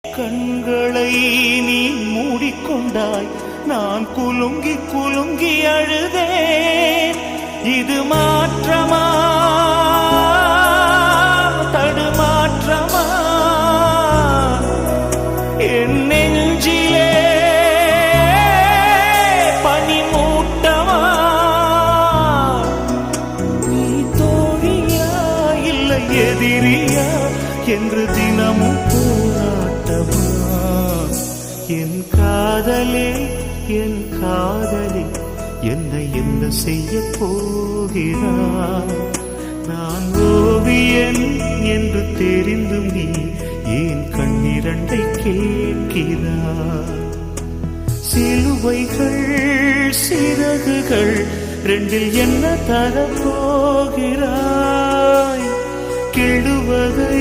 கண்களை நீ மூடிக்கொண்டாய், நான் குலுங்கி குலுங்கி அழுதேன். இது மாற்றமா தடுமாற்றமா? என் நெஞ்சிலே பனிமூட்டமா? நீ தோழியா இல்லை எதிரியா என்று தினமும் போராட்டமா? என் காதலே என் காதலே என்னை என்ன செய்ய போகிறாய்? நான் ஓவியன் என்று தெரிந்தும் நீ ஏன் கண்ணிரண்டை கேட்கிறாய்? சிலுவைகள் சிறகுகள் ரெண்டில் என்ன தரப்போகிறாய்? கெடுவதை